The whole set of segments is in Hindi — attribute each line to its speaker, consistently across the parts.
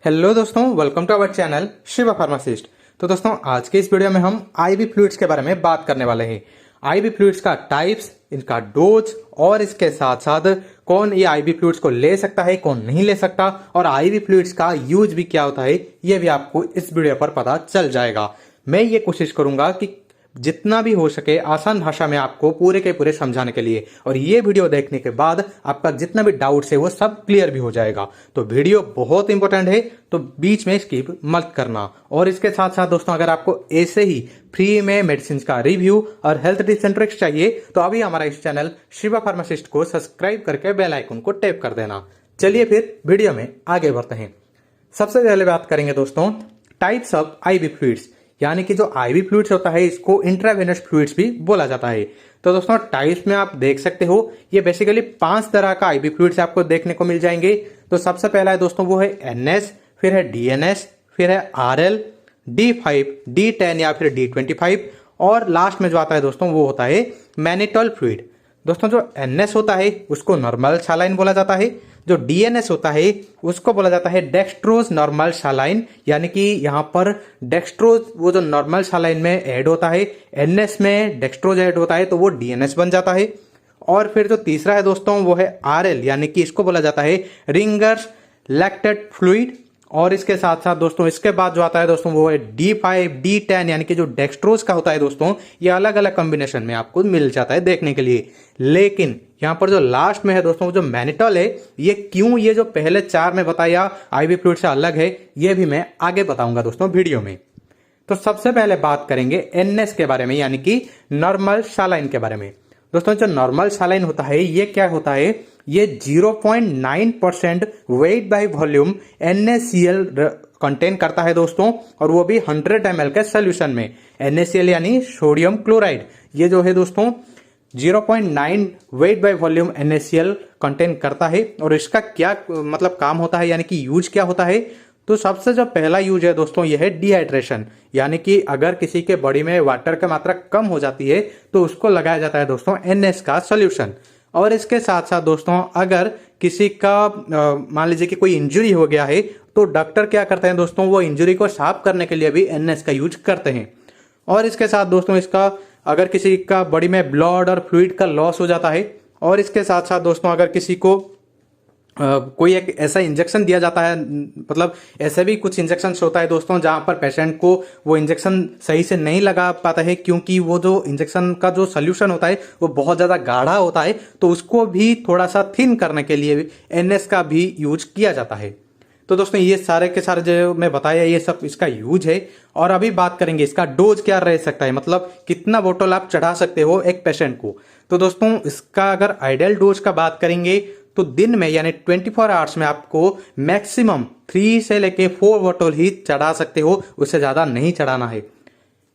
Speaker 1: हेलो दोस्तों, welcome to our channel Shiva pharmacist. तो दोस्तों, आज के इस वीडियो में हम आईवी फ्लूइड्स के बारे में बात करने वाले हैं। आईवी फ्लूइड्स का टाइप्स, इनका डोज और इसके साथ साथ कौन ये आईवी फ्लूइड्स को ले सकता है, कौन नहीं ले सकता, और आईवी फ्लूइड्स का यूज भी क्या होता है, ये भी आपको इस वीडियो पर पता चल जाएगा। मैं ये कोशिश करूंगा कि जितना भी हो सके आसान भाषा में आपको पूरे के पूरे समझाने के लिए, और ये वीडियो देखने के बाद आपका जितना भी डाउट्स है वो सब क्लियर भी हो जाएगा। तो वीडियो बहुत इंपॉर्टेंट है, तो बीच में स्किप मत करना। और इसके साथ साथ दोस्तों, अगर आपको ऐसे ही फ्री में मेडिसिन का रिव्यू और हेल्थ टिप्स एंड ट्रिक्स चाहिए तो अभी हमारा इस चैनल शिवा फार्मासिस्ट को सब्सक्राइब करके बेल आइकन को टैप कर देना। चलिए फिर वीडियो में आगे बढ़ते हैं। सबसे पहले बात करेंगे दोस्तों टाइप्स ऑफ आईवी फ्लूइड्स, यानी कि जो आईवी फ्लूइड्स होता है इसको इंट्रावेनस फ्लूइड्स भी बोला जाता है। तो दोस्तों, टाइप्स में आप देख सकते हो ये बेसिकली 5 तरह का आईवी फ्लूइड्स आपको देखने को मिल जाएंगे। तो सबसे पहला है दोस्तों वो है एनएस, फिर है डीएनएस, फिर है आरएल, D5, D10 या फिर D25, और लास्ट में जो आता है दोस्तों वो होता है मैनिटोल फ्लूइड। दोस्तों, जो एनएस होता है उसको नॉर्मल सलाइन बोला जाता है, जो डीएनएस होता है उसको बोला जाता है डेक्सट्रोज नॉर्मल सलाइन, यानी कि यहाँ पर डेक्सट्रोज वो जो नॉर्मल सलाइन में ऐड होता है, एनएस में डेक्सट्रोज ऐड होता है तो वो डीएनएस बन जाता है। और फिर जो तीसरा है दोस्तों वो है आरएल, यानी कि इसको बोला जाता है रिंगर्स लैक्टेट फ्लूइड। और इसके साथ साथ दोस्तों इसके बाद जो आता है दोस्तों वो है D5, D10, यानी कि जो डेक्सट्रोज का होता है दोस्तों, ये अलग अलग कॉम्बिनेशन में आपको मिल जाता है देखने के लिए। लेकिन यहाँ पर जो लास्ट में है दोस्तों जो मैनिटोल है, ये क्यों ये जो पहले 4 में बताया आईवी फ्लूइड से अलग है, ये भी मैं आगे बताऊंगा दोस्तों वीडियो में। तो सबसे पहले बात करेंगे एनएस के बारे में, यानी कि नॉर्मल सलाइन के बारे में। दोस्तों, जो नॉर्मल सलाइन होता है ये क्या होता है, ये 0.9% weight by volume NaCl contain करता है दोस्तों, और वो भी 100 ml के सोल्यूशन में। NaCl यानी सोडियम क्लोराइड, ये जो है दोस्तों 0.9 weight by volume NaCl contain करता है। और इसका क्या मतलब काम होता है, यानी कि यूज क्या होता है, तो सबसे जो पहला यूज है दोस्तों यह है डिहाइड्रेशन, यानी कि अगर किसी के बॉडी में वाटर की मात्रा कम हो जाती है तो उसको लगाया जाता है दोस्तों NS का सोल्यूशन। और इसके साथ साथ दोस्तों अगर किसी का मान लीजिए कि कोई इंजरी हो गया है तो डॉक्टर क्या करते हैं दोस्तों, वो इंजरी को साफ करने के लिए भी NS का यूज करते हैं। और इसके साथ दोस्तों इसका अगर किसी का बॉडी में ब्लड और फ्लूइड का लॉस हो जाता है, और इसके साथ साथ दोस्तों अगर किसी को कोई एक ऐसा इंजेक्शन दिया जाता है, मतलब ऐसे भी कुछ इंजेक्शन होता है दोस्तों जहां पर पेशेंट को वो इंजेक्शन सही से नहीं लगा पाता है, क्योंकि वो जो इंजेक्शन का जो सोल्यूशन होता है वो बहुत ज्यादा गाढ़ा होता है, तो उसको भी थोड़ा सा थिन करने के लिए भी NS का भी यूज किया जाता है। तो दोस्तों ये सारे के सारे जो मैं बताया ये सब इसका यूज है। और अभी बात करेंगे इसका डोज क्या रह सकता है, मतलब कितना बोतल आप चढ़ा सकते हो एक पेशेंट को। तो दोस्तों इसका अगर आइडियल डोज का बात करेंगे तो दिन में यानी 24 आवर्स में आपको मैक्सिमम 3 से लेके 4 बोतल ही चढ़ा सकते हो, उससे ज्यादा नहीं चढ़ाना है।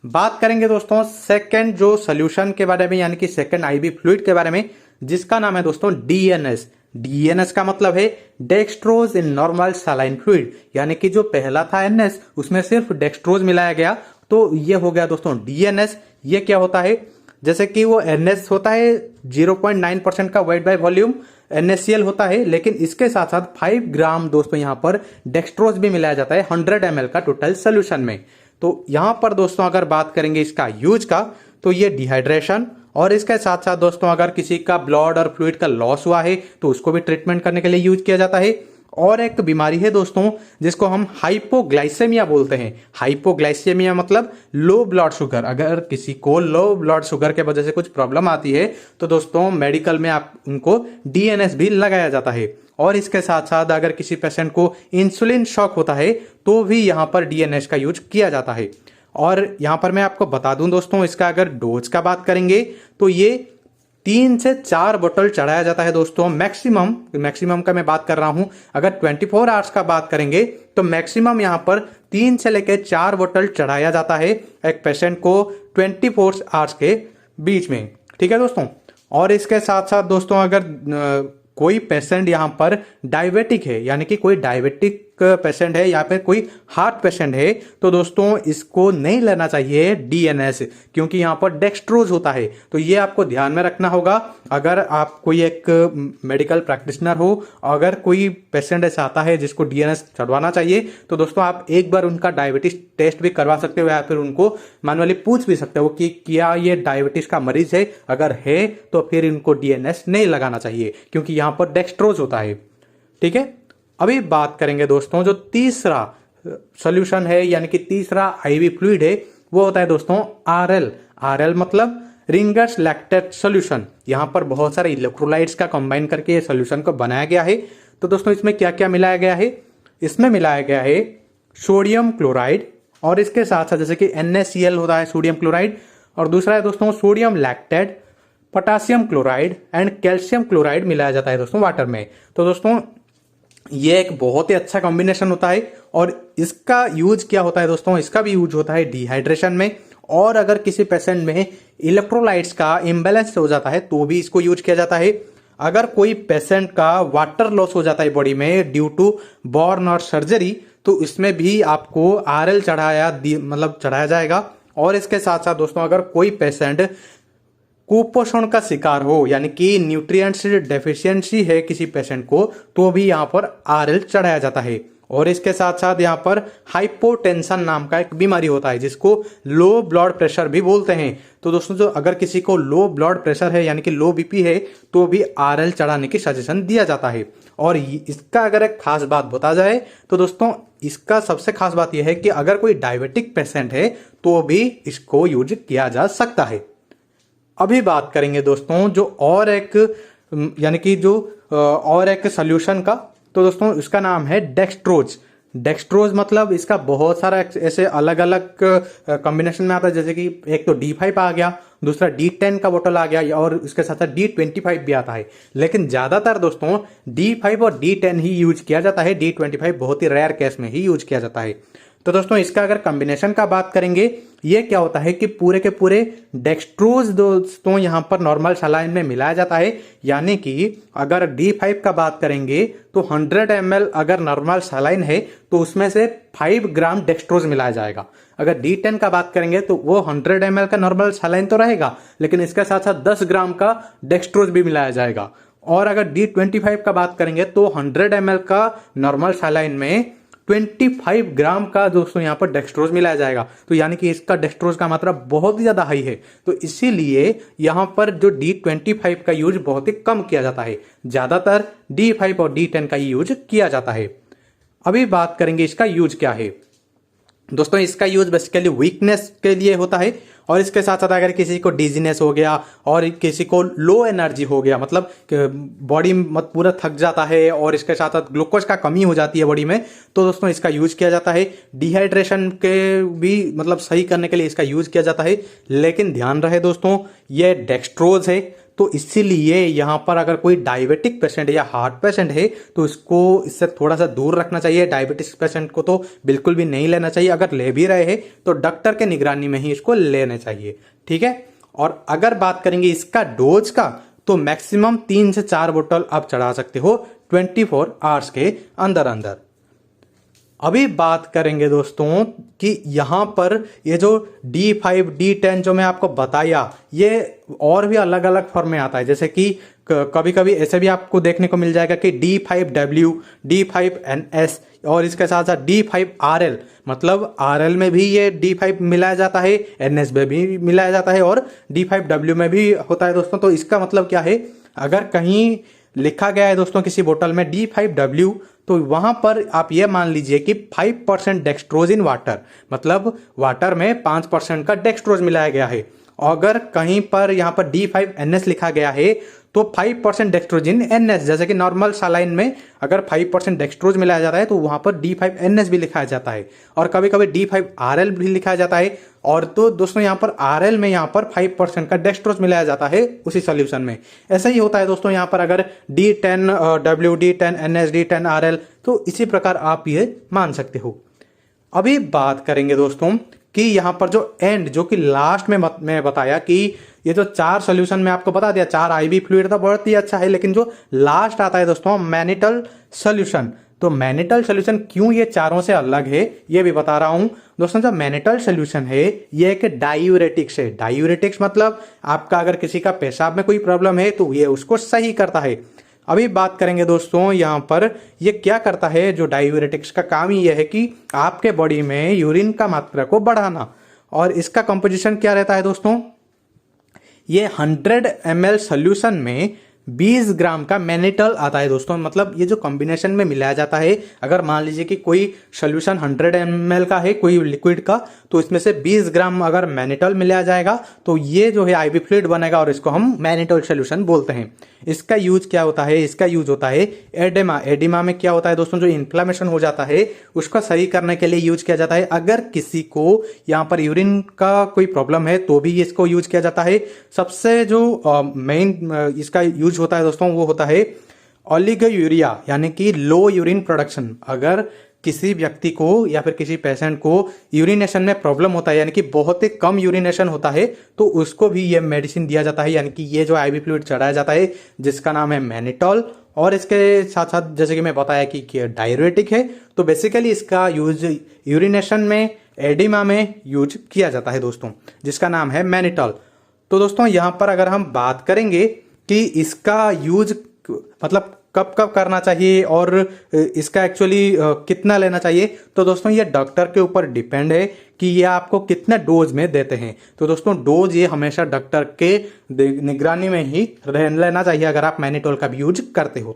Speaker 1: बात करेंगे दोस्तों सेकंड जो सोल्यूशन के बारे में, यानी कि सेकंड आईवी फ्लूइड के बारे में, जिसका नाम है दोस्तों डीएनएस। डीएनएस का मतलब है dextrose in normal saline fluid, यानी कि जो पहला था एनएस उसमें सिर्फ डेक्सट्रोज मिलाया गया, तो ये हो गया दोस्तों डीएनएस। ये क्या होता है, जैसे कि वो एनएस होता है 0.9% का वेट बाय वॉल्यूम NaCl होता है, लेकिन इसके साथ साथ 5 ग्राम दोस्तों यहाँ पर डेक्सट्रोज भी मिलाया जाता है 100 ml का टोटल सोल्यूशन में। तो यहाँ पर दोस्तों अगर बात करेंगे इसका यूज का, तो ये डिहाइड्रेशन, और इसके साथ साथ दोस्तों अगर किसी का ब्लड और फ्लूइड का लॉस हुआ है तो उसको भी ट्रीटमेंट करने के लिए यूज किया जाता है। और एक बीमारी है दोस्तों जिसको हम हाइपोग्लाइसेमिया बोलते हैं। हाइपोग्लाइसेमिया मतलब लो ब्लड शुगर। अगर किसी को लो ब्लड शुगर के वजह से कुछ प्रॉब्लम आती है तो दोस्तों मेडिकल में आप उनको डीएनएस भी लगाया जाता है। और इसके साथ साथ अगर किसी पेशेंट को इंसुलिन शॉक होता है तो भी यहाँ पर डीएनएस का यूज किया जाता है। और यहाँ पर मैं आपको बता दूं दोस्तों इसका अगर डोज का बात करेंगे तो ये 3 से 4 बोतल चढ़ाया जाता है दोस्तों, मैक्सिमम का मैं बात कर रहा हूं। अगर 24 आवर्स का बात करेंगे तो मैक्सिमम यहां पर 3 से लेकर 4 बोतल चढ़ाया जाता है एक पेशेंट को 24 आवर्स के बीच में, ठीक है दोस्तों। और इसके साथ साथ दोस्तों अगर कोई पेशेंट यहां पर डायबिटिक है, यानी कि कोई डायबिटिक पेशेंट है या फिर कोई हार्ट पेशेंट है तो दोस्तों इसको नहीं लेना चाहिए डीएनएस, क्योंकि यहाँ पर डेक्सट्रोज होता है। तो ये आपको ध्यान में रखना होगा। अगर आप कोई एक मेडिकल प्रैक्टिशनर हो, अगर कोई पेशेंट ऐसा आता है जिसको डीएनएस चढ़वाना चाहिए, तो दोस्तों आप एक बार उनका डायबिटीज टेस्ट भी करवा सकते हो या फिर उनको मैनुअली पूछ भी सकते हो कि क्या ये डायबिटीज का मरीज है। अगर है तो फिर इनको डीएनएस नहीं लगाना चाहिए, क्योंकि यहाँ पर डेक्सट्रोज होता है। ठीक है, अभी बात करेंगे दोस्तों जो तीसरा सोल्यूशन है, यानी कि तीसरा आईवी फ्लूइड है, वो होता है दोस्तों आरएल। आरएल मतलब रिंगर्स लैक्टेट सोल्यूशन। यहाँ पर बहुत सारे इलेक्ट्रोलाइट्स का कंबाइन करके ये सोल्यूशन को बनाया गया है। तो दोस्तों इसमें क्या क्या मिलाया गया है? इसमें मिलाया गया है सोडियम क्लोराइड, और इसके साथ साथ जैसे कि NaCl होता है सोडियम क्लोराइड, और दूसरा है दोस्तों sodium lactate, potassium chloride and calcium chloride मिलाया जाता है दोस्तों वाटर में। तो दोस्तों ये एक बहुत ही अच्छा कॉम्बिनेशन होता है। और इसका यूज क्या होता है दोस्तों? इसका भी यूज होता है डिहाइड्रेशन में, और अगर किसी पेशेंट में इलेक्ट्रोलाइट्स का इम्बैलेंस हो जाता है तो भी इसको यूज किया जाता है। अगर कोई पेशेंट का वाटर लॉस हो जाता है बॉडी में ड्यू टू बॉर्न और सर्जरी, तो इसमें भी आपको आरएल चढ़ाया जाएगा। और इसके साथ साथ दोस्तों अगर कोई पेशेंट कुपोषण का शिकार हो, यानी कि न्यूट्रिएंट्स डेफिशिएंसी है किसी पेशेंट को, तो भी यहाँ पर आरएल चढ़ाया जाता है। और इसके साथ साथ यहाँ पर हाइपोटेंशन नाम का एक बीमारी होता है जिसको लो ब्लड प्रेशर भी बोलते हैं। तो दोस्तों जो अगर किसी को लो ब्लड प्रेशर है यानी कि लो बीपी है, तो भी आरएल चढ़ाने की सजेशन दिया जाता है। और इसका अगर एक खास बात बता जाए तो दोस्तों इसका सबसे खास बात यह है कि अगर कोई डायबिटिक पेशेंट है तो भी इसको यूज किया जा सकता है। अभी बात करेंगे दोस्तों जो और एक यानी कि जो और एक सोल्यूशन का, तो दोस्तों इसका नाम है डेक्सट्रोज। डेक्सट्रोज मतलब इसका बहुत सारा ऐसे अलग अलग कॉम्बिनेशन में आता है, जैसे कि एक तो D5 आ गया, दूसरा D10 का बोतल आ गया, और उसके साथ साथ D25 भी आता है। लेकिन ज्यादातर दोस्तों D5 और D10 ही यूज किया जाता है, D25 बहुत ही रेयर केस में ही यूज किया जाता है। तो दोस्तों इसका अगर कॉम्बिनेशन का बात करेंगे, ये क्या होता है कि पूरे के पूरे डेक्सट्रोज दोस्तों यहाँ पर नॉर्मल सलाइन में मिलाया जाता है। यानी कि अगर D5 का बात करेंगे तो 100 ml अगर नॉर्मल सलाइन है तो उसमें से 5 ग्राम डेक्सट्रोज मिलाया जाएगा। अगर D10 का बात करेंगे तो वो 100 ml का नॉर्मल सलाइन तो रहेगा, लेकिन इसके साथ साथ 10 ग्राम का डेक्सट्रोज भी मिलाया जाएगा। और अगर D25 का बात करेंगे तो 100 ml का नॉर्मल सलाइन में 25 ग्राम का दोस्तों यहाँ पर डेक्सट्रोज मिलाया जाएगा। तो यानी कि इसका डेक्सट्रोज का मात्रा बहुत ही ज्यादा हाई है, तो इसीलिए यहाँ पर जो D25 का यूज बहुत ही कम किया जाता है, ज्यादातर D5 और D10 का यूज किया जाता है। अभी बात करेंगे इसका यूज क्या है। दोस्तों इसका यूज बेसिकली वीकनेस के लिए होता है, और इसके साथ साथ अगर किसी को डिजीनेस हो गया और किसी को लो एनर्जी हो गया, मतलब बॉडी मत पूरा थक जाता है और इसके साथ साथ ग्लूकोज का कमी हो जाती है बॉडी में, तो दोस्तों इसका यूज किया जाता है। डिहाइड्रेशन के भी मतलब सही करने के लिए इसका यूज किया जाता है। लेकिन ध्यान रहे दोस्तों ये डेक्सट्रोज है, तो इसीलिए यहाँ पर अगर कोई डायबिटिक पेशेंट है या हार्ट पेशेंट है तो इसको इससे थोड़ा सा दूर रखना चाहिए। डायबिटिक पेशेंट को तो बिल्कुल भी नहीं लेना चाहिए। अगर ले भी रहे हैं तो डॉक्टर के निगरानी में ही इसको लेना चाहिए। ठीक है, और अगर बात करेंगे इसका डोज का, तो मैक्सिमम 3 से 4 बोतल आप चढ़ा सकते हो 24 आवर्स के अंदर अंदर। अभी बात करेंगे दोस्तों कि यहाँ पर ये जो D5 D10 जो मैं आपको बताया, ये और भी अलग अलग फॉर्म में आता है। जैसे कि कभी कभी ऐसे भी आपको देखने को मिल जाएगा कि D5W, D5NS, और इसके साथ साथ D5RL, मतलब RL में भी ये D5 मिलाया जाता है, NS में भी मिलाया जाता है, और D5W में भी होता है दोस्तों। तो इसका मतलब क्या है, अगर कहीं लिखा गया है दोस्तों किसी बोतल में D5W, तो वहां पर आप ये मान लीजिए कि 5% डेक्सट्रोज इन वाटर, मतलब वाटर में 5% का डेक्सट्रोज मिलाया गया है। अगर कहीं पर यहाँ पर D5NS लिखा गया है तो 5% डेक्सट्रोज इन NS, जैसे कि नॉर्मल सलाइन में अगर 5% डेक्सट्रोज मिलाया जाता है तो वहां पर D5NS भी लिखा जाता है, और कभी कभी D5RL भी लिखा जाता है। और तो दोस्तों यहाँ पर RL में यहाँ पर 5% का डेक्सट्रोज मिलाया जाता है उसी सोल्यूशन में। ऐसा ही होता है दोस्तों यहाँ पर अगर D10W, D10NS, D10RL, तो इसी प्रकार आप ये मान सकते हो। अभी बात करेंगे दोस्तों कि यहाँ पर जो एंड, जो कि लास्ट में मैं बताया कि ये जो 4 सोल्यूशन में आपको बता दिया, 4 आईवी फ्लूइड था, बहुत ही अच्छा है। लेकिन जो लास्ट आता है दोस्तों मैनिटल सोल्यूशन, तो मैनिटल सोल्यूशन क्यों ये चारों से अलग है ये भी बता रहा हूं दोस्तों। जो मैनिटल सोल्यूशन है ये एक डायूरेटिक्स है। डायूरेटिक्स मतलब आपका अगर किसी का पेशाब में कोई प्रॉब्लम है तो ये उसको सही करता है। अभी बात करेंगे दोस्तों यहाँ पर ये क्या करता है। जो डायूरेटिक्स का काम ही यह है कि आपके बॉडी में यूरिन का मात्रा को बढ़ाना। और इसका कंपोजिशन क्या रहता है दोस्तों, ये 100 ml सोल्यूशन में 20 ग्राम का मैनिटल आता है दोस्तों। मतलब ये जो कॉम्बिनेशन में मिलाया जाता है, अगर मान लीजिए कि कोई सोल्यूशन 100 ml का है कोई लिक्विड का, तो इसमें से 20 ग्राम अगर मैनिटल मिलाया जाएगा तो ये जो है आईवी फ्लूइड बनेगा और इसको हम मैनिटल सोल्यूशन बोलते हैं। इसका यूज क्या होता है, इसका यूज होता है एडिमा। एडिमा में क्या होता है दोस्तों, जो इन्फ्लामेशन हो जाता है उसको सही करने के लिए यूज किया जाता है। अगर किसी को यहाँ पर यूरिन का कोई प्रॉब्लम है तो भी इसको यूज किया जाता है। सबसे जो मेन इसका यूज होता है दोस्तों वो होता है ओलिगोयूरिया, यानी कि लो यूरिन प्रोडक्शन। अगर किसी व्यक्ति को या फिर किसी पेशेंट को यूरिनेशन में प्रॉब्लम होता है, यानी कि बहुत ही कम यूरिनेशन होता है, तो उसको भी ये मेडिसिन दिया जाता है, यानी कि ये जो आईवी फ्लूइड चढ़ाया जाता है जिसका नाम है मैनिटॉल। और इसके साथ साथ जैसे कि मैं बताया कि डायूरेटिक है, तो बेसिकली इसका यूज यूरिनेशन में, एडिमा में यूज किया जाता है दोस्तों, जिसका नाम है मैनिटॉल। तो दोस्तों यहाँ पर अगर हम बात करेंगे कि इसका यूज मतलब कब कब करना चाहिए और इसका एक्चुअली कितना लेना चाहिए, तो दोस्तों ये डॉक्टर के ऊपर डिपेंड है कि ये आपको कितने डोज में देते हैं। तो दोस्तों डोज ये हमेशा डॉक्टर के निगरानी में ही लेना चाहिए अगर आप मैनिटॉल का भी यूज करते हो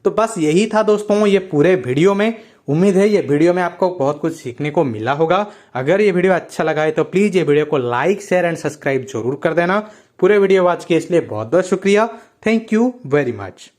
Speaker 1: तो बस यही था दोस्तों ये पूरे वीडियो में। उम्मीद है ये वीडियो में आपको बहुत कुछ सीखने को मिला होगा। अगर ये वीडियो अच्छा लगा है तो प्लीज ये वीडियो को लाइक, शेयर एंड सब्सक्राइब जरूर कर देना। पूरे वीडियो वॉच के इसलिए बहुत बहुत शुक्रिया। Thank you very much.